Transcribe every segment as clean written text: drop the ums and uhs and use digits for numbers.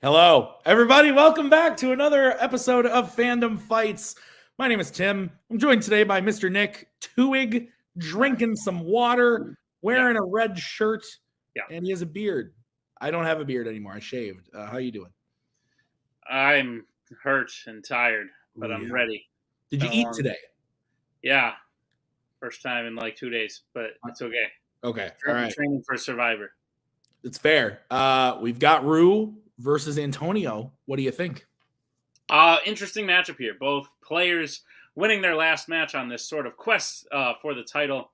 Hello, everybody. Welcome back to another episode of Fandom Fights. My name is Tim. I'm joined today by Mr. Nick Twig, drinking some water, wearing a red shirt, and he has a beard. I don't have a beard anymore. I shaved. How you doing? I'm hurt and tired, but I'm ready. Did you eat today? Yeah. First time in like 2 days, but it's okay. Okay. All right. Training for Survivor. It's fair. We've got Rue versus Antonio. What do you think? Interesting matchup here. Both players winning their last match on this sort of quest for the title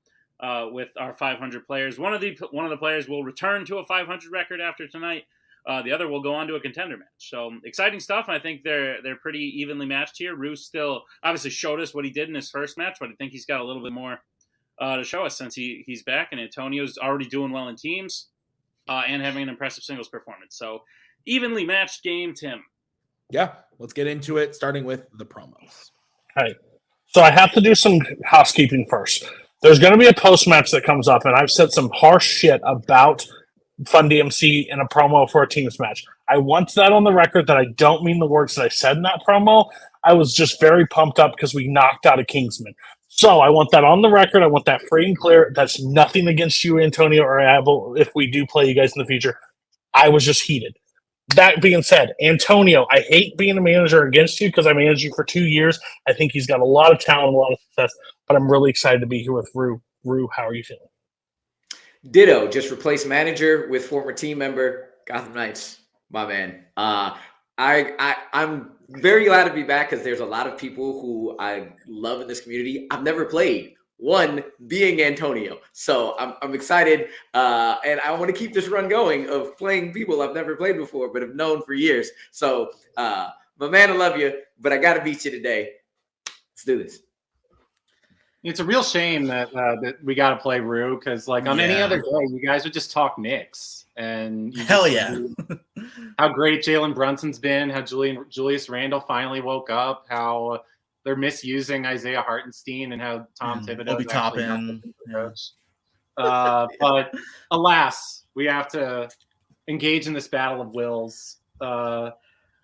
with our 500 players. One of the players will return to a 500 record after tonight. The other will go on to a contender match. So exciting stuff. I think they're pretty evenly matched here. Rue still obviously showed us what he did in his first match, but I think he's got a little bit more to show us since he's back. And Antonio's already doing well in teams and having an impressive singles performance. So evenly matched game, Tim. Yeah, let's get into it, starting with the promos. Okay. So I have to do some housekeeping first. There's going to be a post-match that comes up, and I've said some harsh shit about Fun DMC in a promo for a teams match. I want that on the record that I don't mean the words that I said in that promo. I was just very pumped up because we knocked out a Kingsman. So I want that on the record. I want that free and clear. That's nothing against you, Antonio, or Abel, if we do play you guys in the future. I was just heated. That being said, Antonio, I hate being a manager against you because I managed you for 2 years. I think he's got a lot of talent, a lot of success, but I'm really excited to be here with Rue. Rue, how are you feeling? Ditto, just replace manager with former team member, Gotham Knights, my man. I'm very glad to be back because there's a lot of people who I love in this community. I've never played, one being Antonio. So I'm excited, and I want to keep this run going of playing people I've never played before but have known for years. So, my man, I love you, but I got to beat you today. Let's do this. It's a real shame that we got to play Rue because, like, on any other day, you guys would just talk Knicks and hell yeah, how great Jalen Brunson's been, how Julius Randle finally woke up, how they're misusing Isaiah Hartenstein, and how Tom Thibodeau be topping. But alas, we have to engage in this battle of wills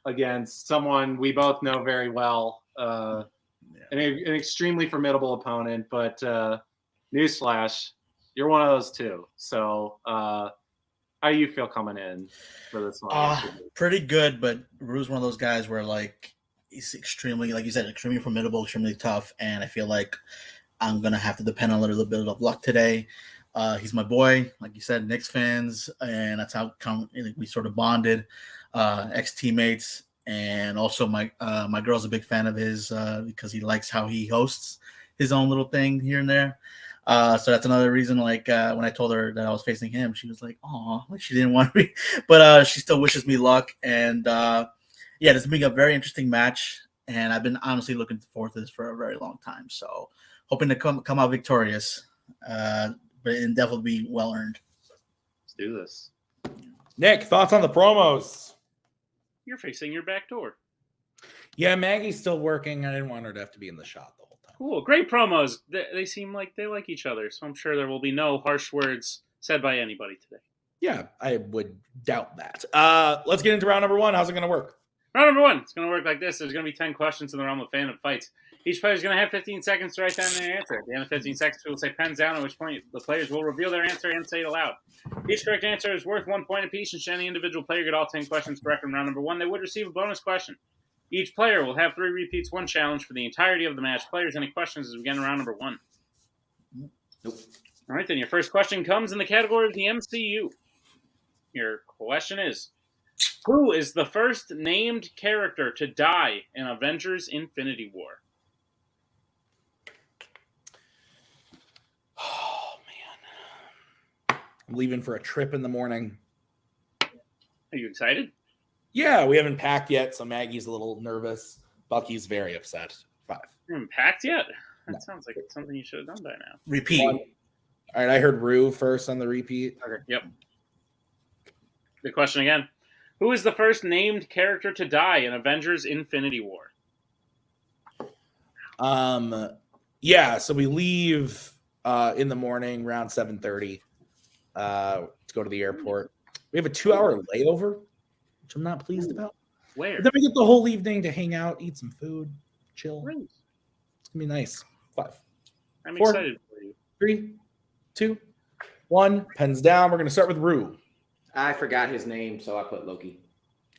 against someone we both know very well. An extremely formidable opponent, but newsflash, you're one of those too. So how do you feel coming in for this one? Pretty good, but Rue's one of those guys where, like, he's extremely, like you said, extremely formidable, extremely tough, and I feel like I'm going to have to depend on a little bit of luck today. He's my boy, like you said, Knicks fans, and that's how we sort of bonded, ex-teammates. And also my girl's a big fan of his because he likes how he hosts his own little thing here and there. So that's another reason, like, when I told her that I was facing him, she was like, "Aw," like she didn't want me, but she still wishes me luck. And yeah, this is being a very interesting match, and I've been honestly looking forward to this for a very long time. So hoping to come out victorious, but it definitely be well earned. Let's do this. Nick, thoughts on the promos? You're facing your back door. Yeah, Maggie's still working. I didn't want her to have to be in the shot the whole time. Cool. Great promos. They seem like they like each other, so I'm sure there will be no harsh words said by anybody today. Yeah, I would doubt that. Let's get into round number one. How's it going to work? Round number one. It's going to work like this. There's going to be 10 questions in the realm of Fandom Fights. Each player is going to have 15 seconds to write down their answer. At the end of 15 seconds, we will say pens down, at which point the players will reveal their answer and say it aloud. Each correct answer is worth 1 point apiece, and should any individual player get all 10 questions correct in round number one, they would receive a bonus question. Each player will have 3 repeats, 1 challenge for the entirety of the match. Players, any questions as we begin round number one? Nope. All right, then your first question comes in the category of the MCU. Your question is, who is the first named character to die in Avengers Infinity War? Oh, man. I'm leaving for a trip in the morning. Are you excited? Yeah, we haven't packed yet, so Maggie's a little nervous. Bucky's very upset. 5. You haven't packed yet? That sounds like it's something you should have done by now. Repeat. 1. All right, I heard Rue first on the repeat. Okay, yep. The question again. Who is the first named character to die in Avengers Infinity War? Yeah, so we leave in the morning around 7:30 to go to the airport. We have a 2-hour layover, which I'm not pleased about. Where? But then we get the whole evening to hang out, eat some food, chill. Great. It's gonna be nice. 5, I'm 4, excited for you. 3, 2, 1. Pens down. We're gonna start with Rue. I forgot his name, so I put Loki.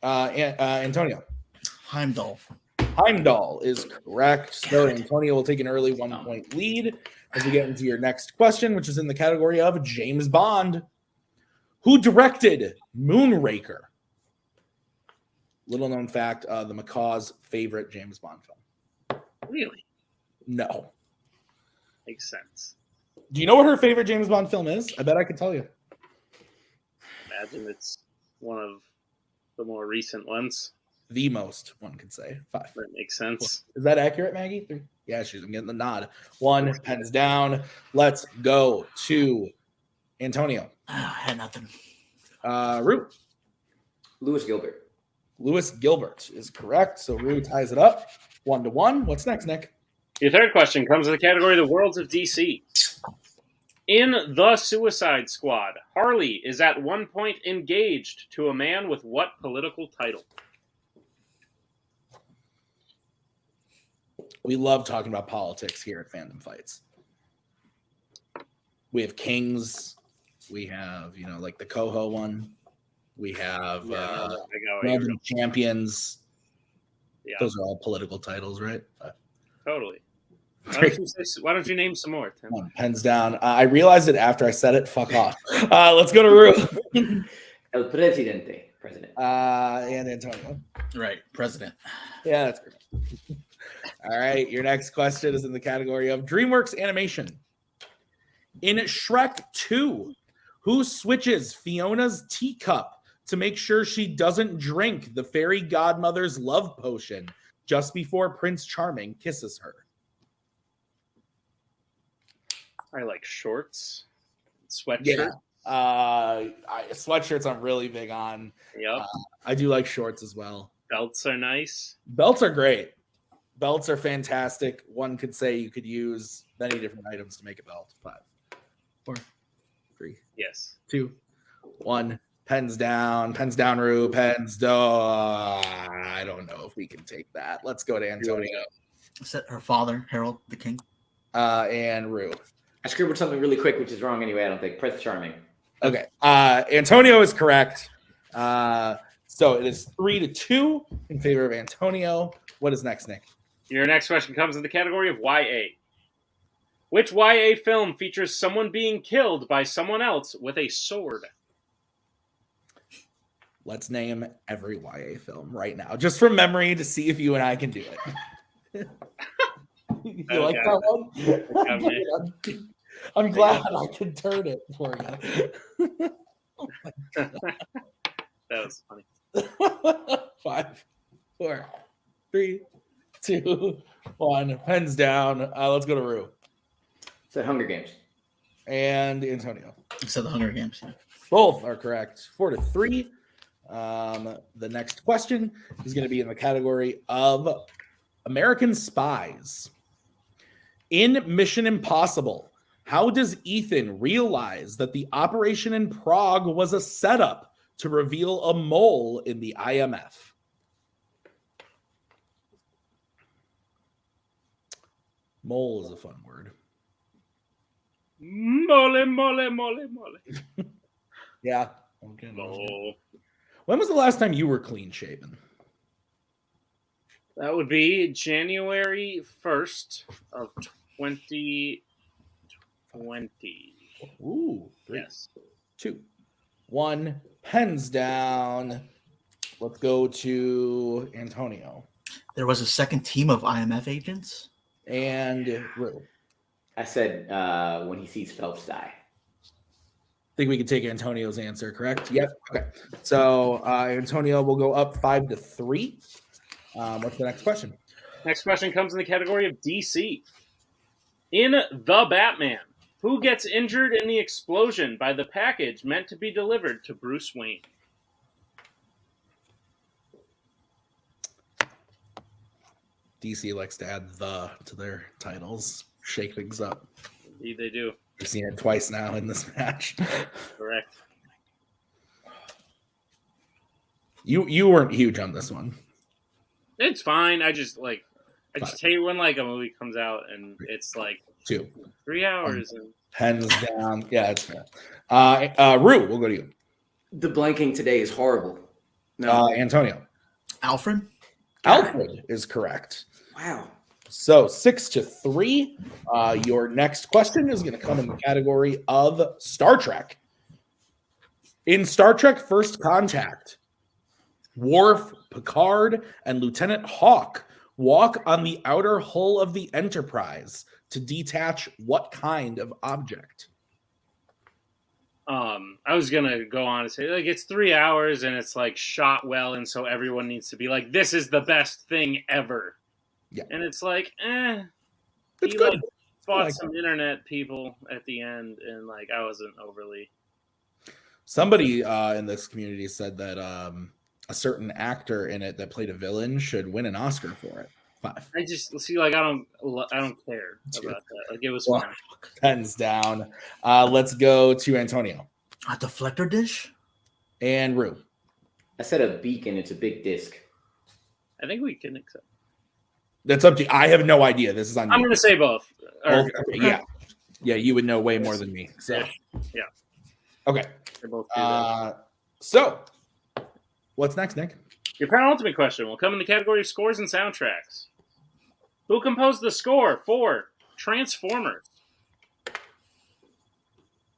Antonio. Heimdall. Heimdall is correct. So Antonio will take an early 1-point lead as we get into your next question, which is in the category of James Bond. Who directed Moonraker? Little known fact, the Macaw's favorite James Bond film. Really? No. Makes sense. Do you know what her favorite James Bond film is? I bet I could tell you. Imagine it's one of the more recent ones. The most, one could say. 5. That makes sense. Is that accurate, Maggie? 3. Yeah, I'm getting the nod. 1, pens down. Let's go to Antonio. I had nothing. Rue. Lewis Gilbert. Lewis Gilbert is correct. So Rue ties it up 1-1. What's next, Nick? Your third question comes in the category of the Worlds of DC. In The Suicide Squad, Harley is at one point engaged to a man with what political title? We love talking about politics here at Fandom Fights. We have kings. We have, like the Coho one. We have Random Champions. Yeah. Those are all political titles, right? Totally. Why don't you name some more, Tim? 1, pens down. I realized it after I said it. Fuck off. Let's go to Rue. El Presidente. President. And Antonio. Right, president. Yeah, that's correct. All right, your next question is in the category of DreamWorks Animation. In Shrek 2, who switches Fiona's teacup to make sure she doesn't drink the fairy godmother's love potion just before Prince Charming kisses her? I like shorts, sweatshirt. Yeah. Sweatshirts I'm really big on. Yep. I do like shorts as well. Belts are nice. Belts are great. Belts are fantastic. One could say you could use many different items to make a belt. 5, 4, 3, Yes. 2, 1. Pens down. Pens down, Rue. Pens down. I don't know if we can take that. Let's go to Antonio. Set her father, Harold the King. And Rue. I scribbled something really quick, which is wrong anyway. I don't think. Prince Charming. Okay. Antonio is correct. So it is 3-2 in favor of Antonio. What is next, Nick? Your next question comes in the category of YA. Which YA film features someone being killed by someone else with a sword? Let's name every YA film right now, just from memory, to see if you and I can do it. You like that one? I'm glad I can turn it for you. Oh my God. That was funny. 5, 4, 3, 2, 1. Pens down. Let's go to Rue. Said Hunger Games. And Antonio. I said the Hunger Games. Yeah. Both are correct. 4-3. The next question is going to be in the category of American Spies. In Mission Impossible, how does Ethan realize that the operation in Prague was a setup to reveal a mole in the IMF? Mole is a fun word. Mole, mole, mole, mole. Yeah. Okay. Oh. When was the last time you were clean shaven? That would be January 1st of 2020. Ooh. 3, Yes. 2, 1. Pens down. Let's go to Antonio. There was a second team of IMF agents. And Rue. I said when he sees Phelps die. I think we can take Antonio's answer, correct? Yep. Okay. So Antonio will go up 5-3. What's the next question? Next question comes in the category of DC. In The Batman, who gets injured in the explosion by the package meant to be delivered to Bruce Wayne? DC likes to add "the" to their titles, shake things up. Indeed, they do. We've seen it twice now in this match. Correct. You weren't huge on this one. It's fine. I just hate when like a movie comes out and it's like 2. 3 hours. And Hands down. Yeah, it's fair. Rue, we'll go to you. The blanking today is horrible. No. Antonio. Alfred? Alfred is correct. Wow. So 6-3. Your next question is going to come in the category of Star Trek. In Star Trek First Contact, Worf, Picard, and Lieutenant Hawk walk on the outer hull of the Enterprise to detach what kind of object? I was gonna go on and say like it's 3 hours and it's like shot well, and so everyone needs to be like, this is the best thing ever. Yeah. And it's like, It's he good. like fought like some internet people at the end, and like I wasn't overly. Somebody in this community said that a certain actor in it that played a villain should win an Oscar for it. 5. I just see like I don't care about that. Like it was Well, fun. Pens down. Let's go to Antonio A deflector dish? and Rue. I said a beacon. It's a big disc. I think we can accept. That's up to you. I have no idea. This is on you. I'm gonna say both. Or, Okay, yeah, you would know way more than me. So Yeah. okay. they both do that. So what's next, Nick? Your penultimate question will come in the category of scores and soundtracks. Who composed the score for Transformers?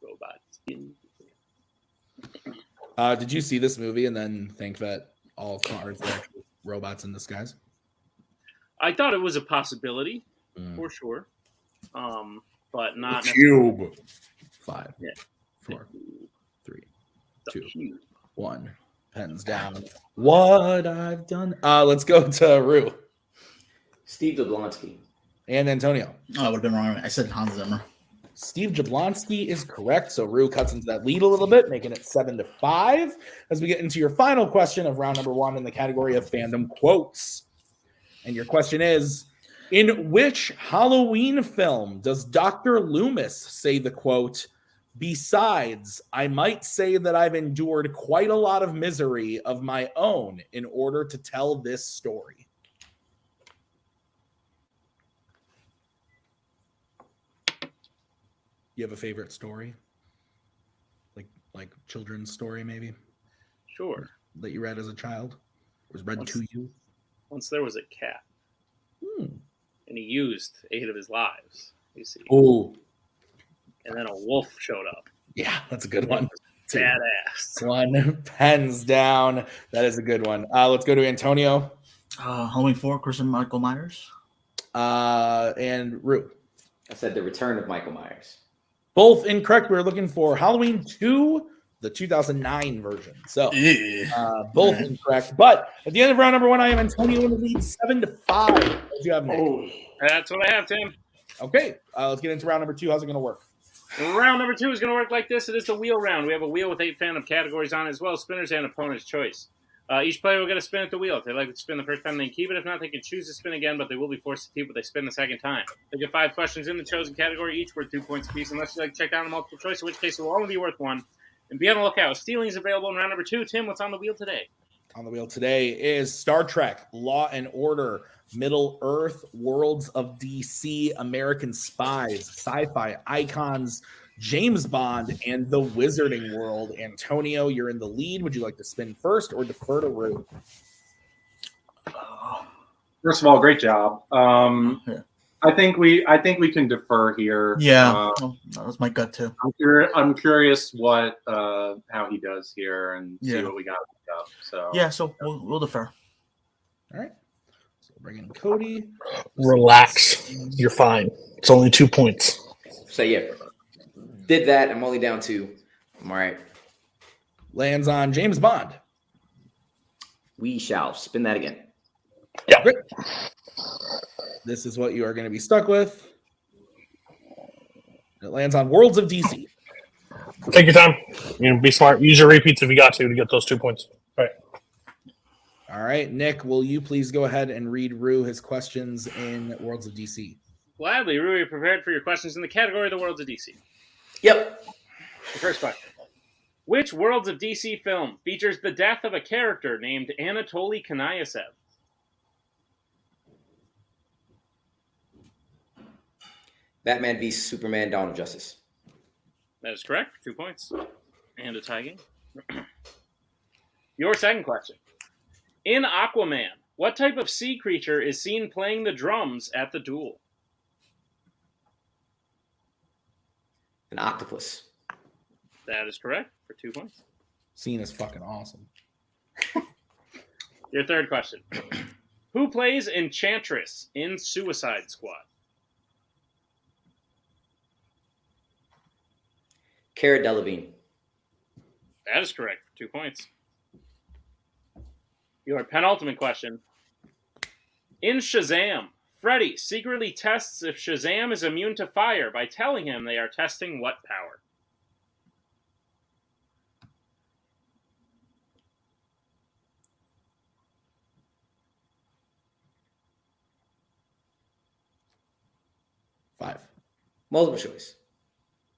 Robots. Did you see this movie and then think that all cars are actually robots in disguise? I thought it was a possibility Mm. for sure, but not Cube. 5, Yeah. 4, 3, the 2, cube. 1. Pens down. What I've done. Let's go to Rue Steve Jablonski. and Antonio. Oh, I would have been wrong. I said Hans Zimmer. Steve Jablonski is correct. So Rue cuts into that lead a little bit, making it 7-5 as we get into your final question of round number 1 in the category of fandom quotes. And your question is, in which Halloween film does Dr. Loomis say the quote, "Besides, I might say that I've endured quite a lot of misery of my own in order to tell this story"? You have a favorite story? Like children's story, maybe, Sure. that you read as a child? Was read to you? Once there was a cat, and he used 8 of his lives. You see, Oh, and then a wolf showed up. yeah, that's a good one. Badass. 1 pens down. That is a good one. Let's go to Antonio Halloween 4, Christian Michael Myers. and Rue. I said the return of Michael Myers. Both incorrect. We're looking for Halloween 2, the 2009 version. So both incorrect. But at the end of round number 1, I am Antonio in the lead 7-5. What do you have, Nick? That's what I have, Tim. Okay, let's get into round number 2. How's it going to work? Round number 2 is going to work like this. It is the wheel round. We have a wheel with 8 fandom categories on it, as well as spinners and opponent's choice. Each player will get a spin at the wheel. If they like to spin the first time, they can keep it. If not, they can choose to spin again, but they will be forced to keep what they spin the second time. They get 5 questions in the chosen category, each worth 2 points apiece, unless you like to check down a multiple choice, in which case it will only be worth 1. And be on the lookout. Stealing is available in round number 2. Tim, what's on the wheel today? On the wheel today is Star Trek, Law and Order, Middle Earth, Worlds of DC, American Spies, Sci-Fi Icons, James Bond, and the Wizarding World. Antonio, you're in the lead. Would you like to spin first or defer to Rue? First of all, great job. Yeah. I think we can defer here. Yeah, that was my gut too. I'm curious what how he does here and see Yeah. what we got. So Yeah, so we'll defer. All right. So bring in Cody. Relax. You're fine. It's only 2 points. So yeah, did that. I'm only down 2. I'm all right. Lands on James Bond. We shall spin that again. Yeah. Great. This is what you are going to be stuck with. It lands on Worlds of DC. Take your time. Be smart. Use your repeats if you got to get those 2 points. All right. All right, Nick, will you please go ahead and read Rue his questions in Worlds of DC? Gladly, Rui, you're prepared for your questions in the category of the Worlds of DC. Yep. The first question. Which Worlds of DC film features the death of a character named Anatoly Kanayasev? Batman v Superman: Dawn of Justice. That is correct. 2 points. And a tie game. Your second question. In Aquaman, what type of sea creature is seen playing the drums at the duel? An octopus. That is correct for 2 points. Scene is fucking awesome. Your third question. Who plays Enchantress in Suicide Squad? Cara Delevingne. That is correct for 2 points. Your penultimate question. In Shazam, Freddy secretly tests if Shazam is immune to fire by telling him they are testing what power? Five. Multiple choice.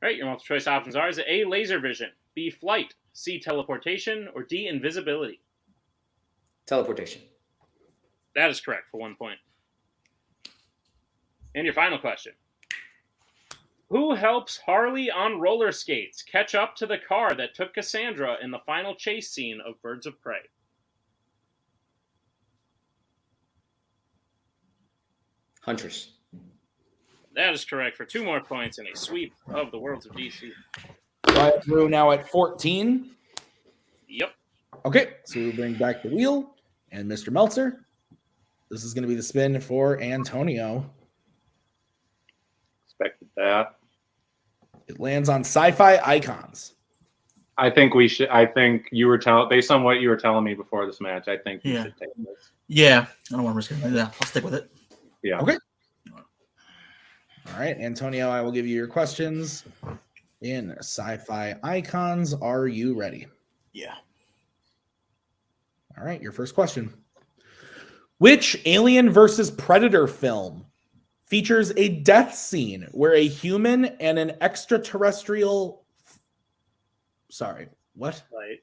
All right, your multiple choice options are: is it A, laser vision, B, flight, C, teleportation, or D, invisibility? Teleportation. That is correct for 1 point. And your final question. Who helps Harley on roller skates catch up to the car that took Cassandra in the final chase scene of Birds of Prey? Huntress. That is correct for 2 more points and a sweep of the Worlds of DC. So I through now at 14. Yep. Okay, so we bring back the wheel and Mr. Meltzer. This is going to be the spin for Antonio. Expected that. It lands on sci-fi icons. I think we should. I think you were telling, based on what you were telling me before this match, I think we Yeah. should take this. Yeah, I don't want to risk it like that. I'll stick with it. Yeah. Okay. All right, Antonio, I will give you your questions in sci-fi icons. Are you ready? Yeah. All right, your first question. Which Alien versus Predator film features a death scene where a human and an extraterrestrial... Sorry, what? Right.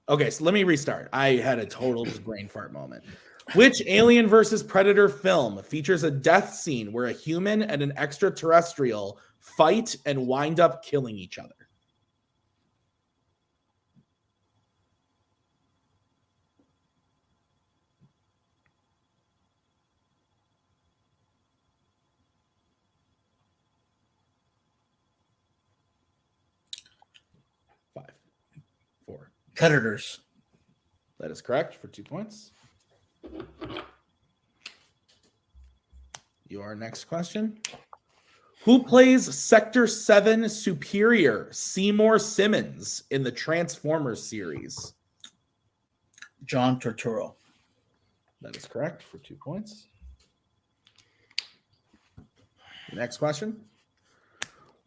Okay, so let me restart. I had a total just brain fart moment. Which Alien versus Predator film features a death scene where a human and an extraterrestrial fight and wind up killing each other? Five, four. Predators. That is correct for 2 points. Your next question. Who plays Sector 7 Superior Seymour Simmons in the Transformers series? John Turturro. That is correct for 2 points. Next question.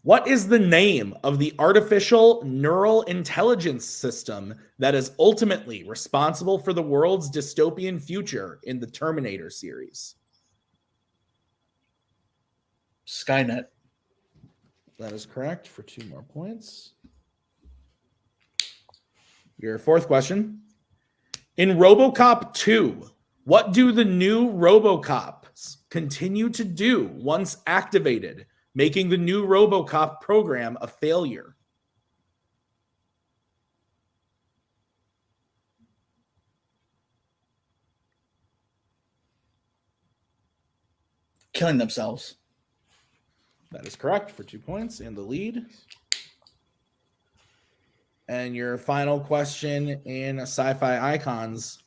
What is the name of the artificial neural intelligence system that is ultimately responsible for the world's dystopian future in the Terminator series? Skynet. That is correct for 2 more points. Your fourth question. In RoboCop 2, what do the new RoboCops continue to do once activated, making the new RoboCop program a failure? Killing themselves. That is correct for 2 points in the lead. And your final question in sci-fi icons.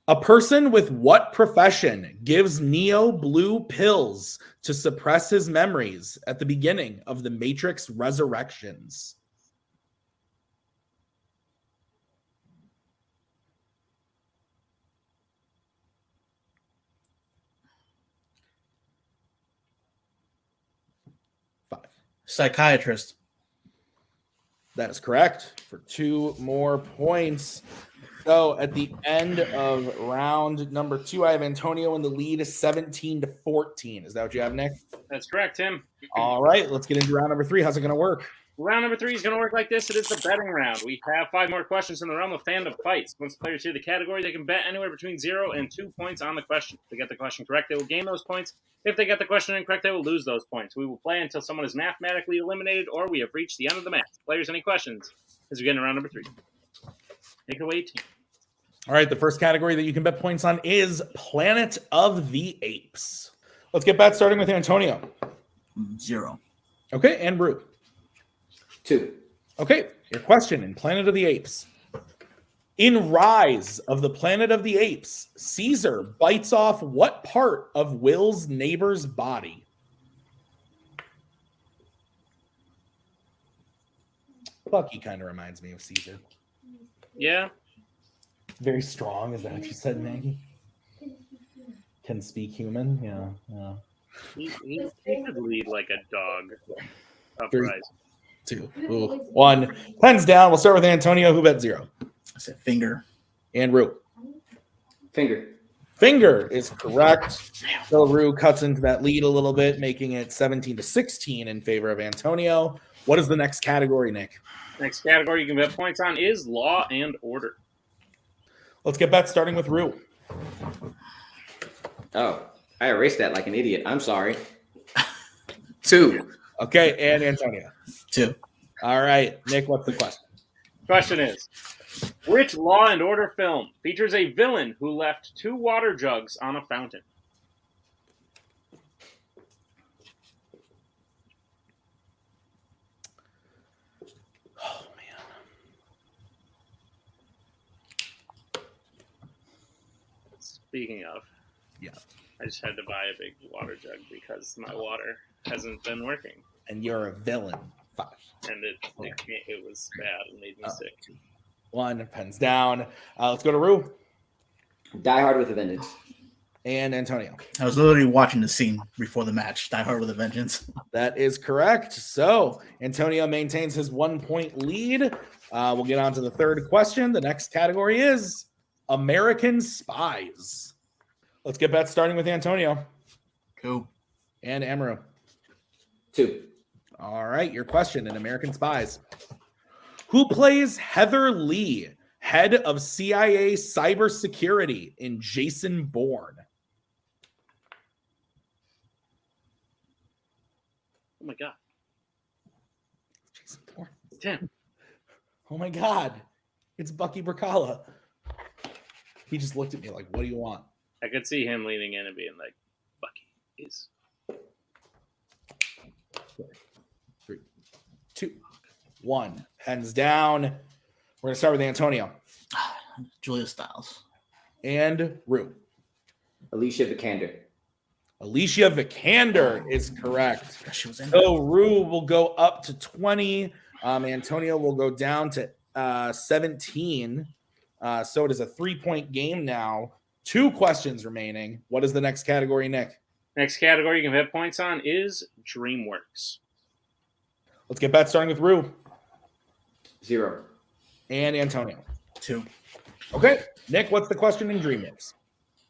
A person with what profession gives Neo blue pills to suppress his memories at the beginning of the Matrix Resurrections? Five. Psychiatrist. That is correct for 2 more points. So at the end of round number 2, I have Antonio in the lead, 17-14. Is that what you have, Nick? That's correct, Tim. All right, let's get into round number 3. How's it going to work? Round number 3 is going to work like this. It is the betting round. We have 5 more questions in the realm of fandom fights. Once players hear the category, they can bet anywhere between 0 and 2 points on the question. If they get the question correct, they will gain those points. If they get the question incorrect, they will lose those points. We will play until someone is mathematically eliminated or we have reached the end of the match. Players, any questions? As we get into round number 3. Take it away, team. All right, the first category that you can bet points on is Planet of the Apes. Let's get bets starting with Antonio. 0. Okay, and Rue. 2. Okay, your question in Planet of the Apes. In Rise of the Planet of the Apes, Caesar bites off what part of Will's neighbor's body? Bucky kind of reminds me of Caesar. Yeah. Very strong, is that what you said, Maggie? Can speak human? Yeah. He could lead like a dog. Three. Upright. 2. Ooh. 1. Pens down. We'll start with Antonio, who bet 0. I said finger. And Rue. Finger. Finger is correct. So Rue cuts into that lead a little bit, making it 17-16 in favor of Antonio. What is the next category, Nick? Next category you can bet points on is Law and Order. Let's get bets starting with Rue. Oh, I erased that like an idiot. I'm sorry. 2. Okay, and Antonio. 2. All right, Nick, what's the question? Question is, which Law and Order film features a villain who left 2 water jugs on a fountain? Oh, man. Speaking of, Yeah. I just had to buy a big water jug because my water hasn't been working. And you're a villain. 5. And it was bad and made me sick. 1, pens down. Let's go to Rue Die Hard with a Vengeance. and Antonio. I was literally watching the scene before the match. Die Hard with a Vengeance. That is correct. So Antonio maintains his 1-point lead. We'll get on to the third question. The next category is American Spies. Let's get bets starting with Antonio. Cool. And Amaru. 2. All right, your question in American Spies. Who plays Heather Lee, head of CIA cybersecurity in Jason Bourne? Oh my god. Jason Bourne. Tim. Oh my God. It's Bucky Bracala. He just looked at me like, what do you want? I could see him leaning in and being like, Bucky is. 3, 2, 1. Pens down. We're going to start with Antonio. Julia Stiles. And Rue. Alicia Vikander. Alicia Vikander is correct. She was in So Rue will go up to 20. Antonio will go down to 17. So it is a 3-point game now. 2 questions remaining. What is the next category, Nick? Next category you can bet points on is DreamWorks. Let's get bets starting with Rue 0. and Antonio. 2. Okay. Nick, what's the question in DreamWorks?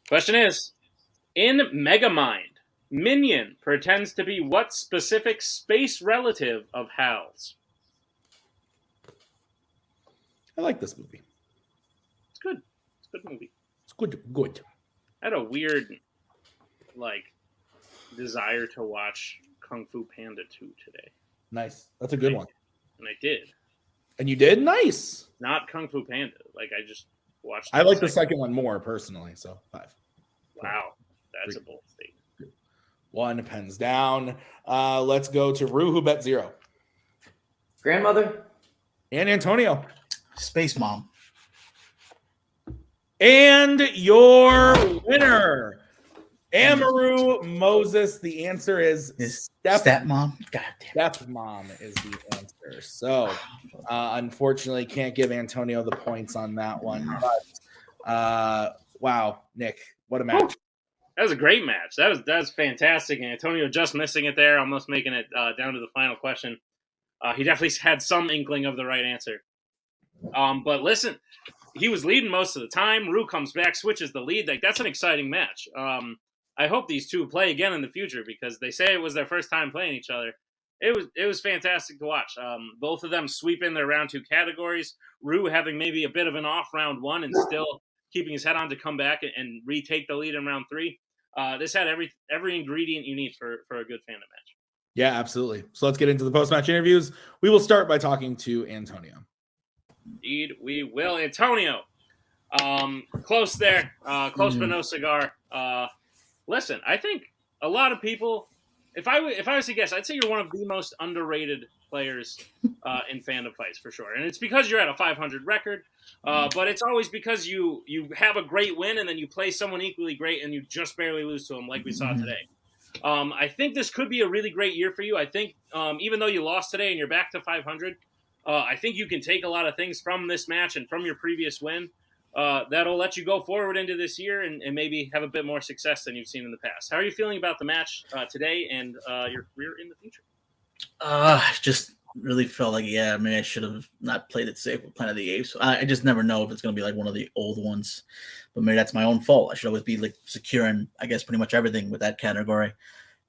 Question is, in Megamind, Minion pretends to be what specific space relative of Hal's? I like this movie. It's good. It's a good movie. It's good. I had a weird, desire to watch Kung Fu Panda 2 today. Nice. That's a good one. And I did. And you did? Nice. Not Kung Fu Panda. I just watched I like the second one more personally, so 5. Wow. That's a bold statement. 1, pens down. Let's go to Rue, who bet 0. Grandmother. And Antonio. Space Mom. And your winner, Amaru Moses. The answer is Stepmom. God damn. Stepmom is the answer. So, unfortunately, can't give Antonio the points on that one. But, wow, Nick, what a match. That was a great match. That was fantastic. And Antonio just missing it there, almost making it down to the final question. He definitely had some inkling of the right answer. But listen, he was leading most of the time. Rue comes back, switches the lead. That's an exciting match. I hope these two play again in the future because they say it was their first time playing each other. it was fantastic to watch. Both of them sweeping their round 2 categories. Rue having maybe a bit of an off round 1 and still keeping his head on to come back and retake the lead in round 3. This had every ingredient you need for a good Fandom match. Yeah, absolutely. So let's get into the post-match interviews. We will start by talking to Antonio. Indeed, we will. Antonio, close there, close but no cigar. Listen, I think a lot of people, if I was to guess, I'd say you're one of the most underrated players in Fandom fights for sure. And it's because you're at a 500 record, but it's always because you have a great win and then you play someone equally great and you just barely lose to them like we saw today. I think this could be a really great year for you. I think even though you lost today and you're back to 500, I think you can take a lot of things from this match and from your previous win that'll let you go forward into this year and maybe have a bit more success than you've seen in the past. How are you feeling about the match today and your career in the future? Just really felt like, maybe I should have not played it safe with Planet of the Apes. I just never know if it's going to be like one of the old ones, but maybe that's my own fault. I should always be like securing, I guess, pretty much everything with that category.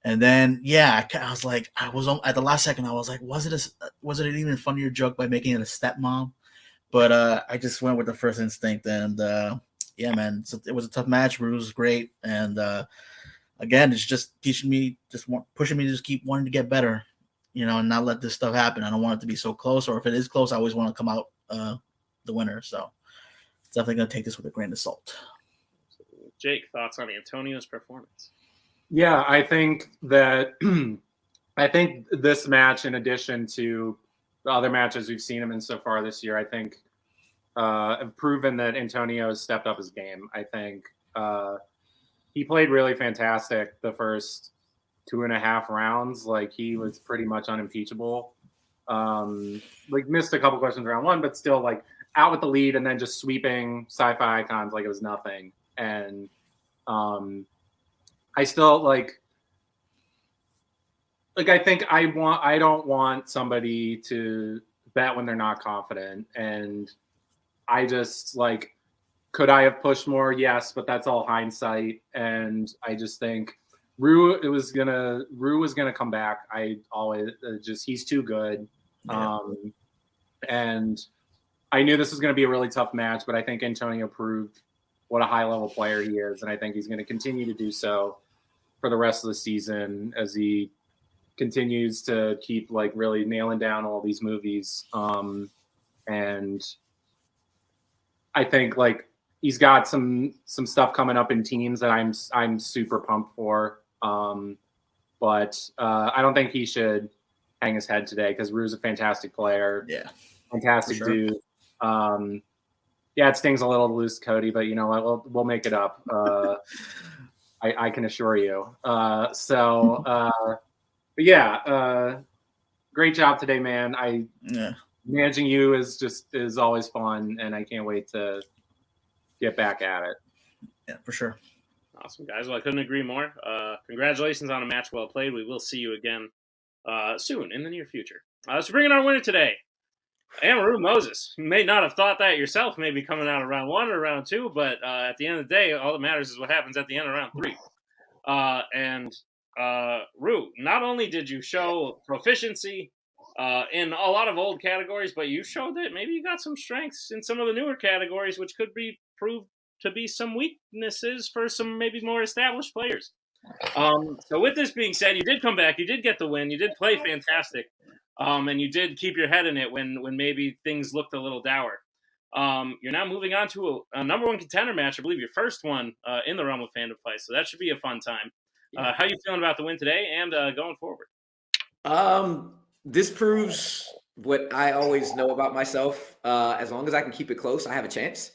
And then, I was like, at the last second, I was like, was it an even funnier joke by making it a stepmom? But I just went with the first instinct, and man, so it was a tough match. Rue was great, and again, it's just teaching me, pushing me to just keep wanting to get better, and not let this stuff happen. I don't want it to be so close, or if it is close, I always want to come out the winner. So it's definitely going to take this with a grain of salt. Jake, thoughts on Antonio's performance? Yeah, I think that this match, in addition to the other matches we've seen him in so far this year, I think have proven that Antonio has stepped up his game. I think he played really fantastic the first 2.5 rounds. Like, he was pretty much unimpeachable. Missed a couple questions round 1, but still out with the lead and then just sweeping sci-fi icons like it was nothing. And I still I think I don't want somebody to bet when they're not confident. And I just could I have pushed more? Yes, but that's all hindsight. And I just think Rue was gonna come back. I always he's too good. Yeah. And I knew this was going to be a really tough match, but I think Antonio proved what a high level player he is. And I think he's going to continue to do so for the rest of the season as he continues to keep really nailing down all these movies. And I think he's got some stuff coming up in teams that I'm super pumped for. But I don't think he should hang his head today because Rue's a fantastic player. Yeah. Fantastic dude. It stings a little to lose Cody, but you know what? We'll make it up. I can assure you. Great job today, man. Managing you is always fun, and I can't wait to get back at it. Yeah, for sure. Awesome, guys. Well, I couldn't agree more. Congratulations on a match well played. We will see you again soon in the near future. So bringing our winner today, Amaru Moses. You may not have thought that yourself, maybe coming out of round 1 or round 2, but at the end of the day, all that matters is what happens at the end of round 3. Rue, not only did you show proficiency in a lot of old categories, but you showed that maybe you got some strengths in some of the newer categories, which could be proved to be some weaknesses for some maybe more established players. So with this being said, you did come back, you did get the win, you did play fantastic, and you did keep your head in it when maybe things looked a little dour. You're now moving on to a number 1 contender match, I believe your first one in the realm of Fandom fights, so that should be a fun time. How are you feeling about the win today and going forward? This proves what I always know about myself. As long as I can keep it close, I have a chance.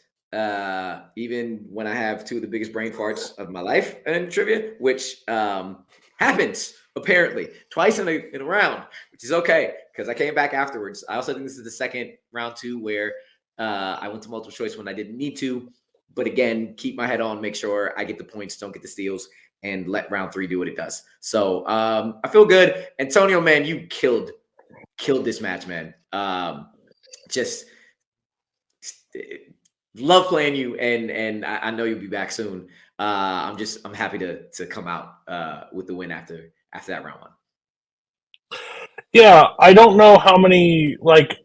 Even when I have 2 of the biggest brain farts of my life in trivia, which happens apparently twice in a round, which is okay because I came back afterwards. I also think this is the second round 2 where I went to multiple choice when I didn't need to, but again, keep my head on, make sure I get the points, don't get the steals, and let round 3 do what it does. So I feel good. Antonio, man, you killed this match, man. Just love playing you, and I know you'll be back soon. I'm happy to come out with the win after that round 1. Yeah, I don't know how many, like,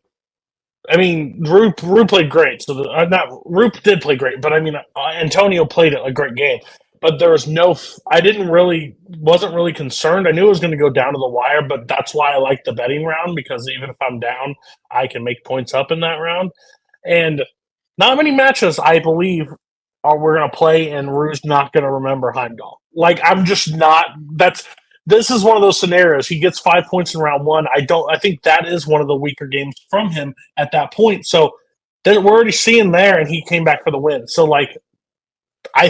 I mean, Roop played great. So, Roop did play great, but I mean, Antonio played a great game. But there was wasn't really concerned. I knew it was going to go down to the wire, but that's why I like the betting round, because even if I'm down, I can make points up in that round. And not many matches, I believe, we're going to play, and Rue's not going to remember Heimdall. Like, I'm just not. This is one of those scenarios. He gets 5 points in round one. I think that is one of the weaker games from him at that point. So we're already seeing there, and he came back for the win. So, like, I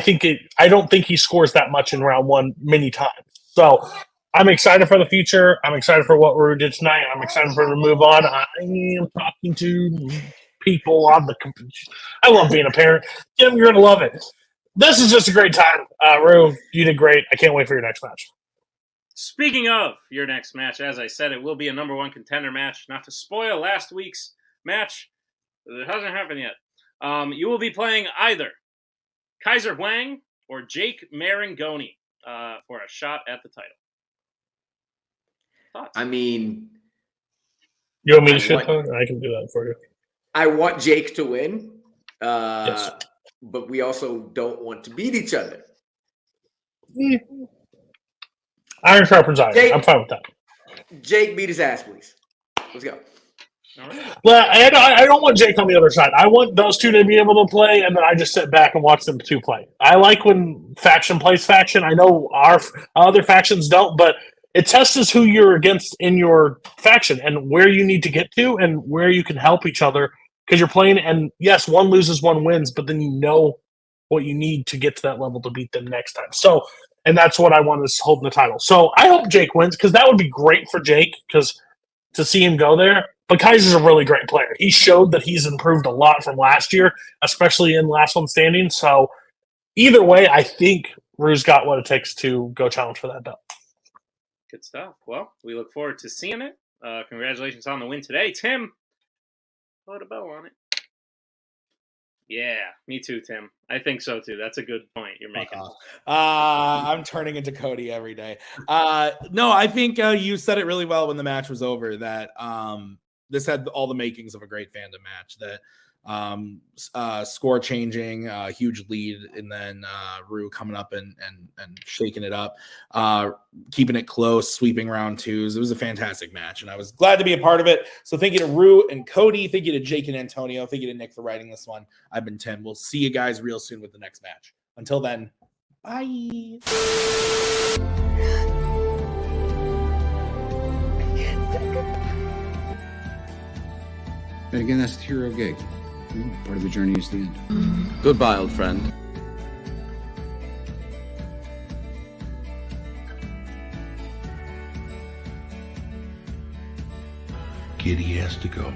don't think he scores that much in round one many times. So I'm excited for the future. I'm excited for what Rue did tonight. I'm excited for him to move on. I am talking to people on the computer. I love being a parent. Kim, you're going to love it. This is just a great time. Rue, you did great. I can't wait for your next match. Speaking of your next match, as I said, it will be a number one contender match. Not to spoil last week's match, it hasn't happened yet. You will be playing either Kaiser Wang or Jake Marangoni for a shot at the title. Thoughts? I mean, you want me to shit talk? I can do that for you. I want Jake to win, yes. But we also don't want to beat each other. Iron sharpens iron. I'm fine with that. Jake, beat his ass, please. Let's go. All right. Well, I don't want Jake on the other side. I want those two to be able to play, and then I just sit back and watch them two play. I like when faction plays faction. I know our other factions don't, but it tests who you're against in your faction and where you need to get to and where you can help each other, because you're playing. And yes, one loses, one wins, but then you know what you need to get to that level to beat them next time. So, and that's what I want is holding the title. So I hope Jake wins, because that would be great for Jake, because to see him go there. But Kaiser's a really great player. He showed that he's improved a lot from last year, especially in Last One Standing. So either way, I think Rue's got what it takes to go challenge for that belt. Good stuff. Well, we look forward to seeing it. Congratulations on the win today. Tim, put a bow on it. Yeah, me too, Tim. I think so, too. That's a good point you're making. I'm turning into Cody every day. No, I think you said it really well when the match was over, that this had all the makings of a great Fandom match. That score changing, huge lead, and then Rue coming up and shaking it up, keeping it close, sweeping round twos. It was a fantastic match, and I was glad to be a part of it. So thank you to Rue and Cody. Thank you to Jake and Antonio. Thank you to Nick for writing this one. I've been Tim. We'll see you guys real soon with the next match. Until then, bye. And again, that's the hero gig. Part of the journey is the end. Goodbye, old friend. Kitty has to go.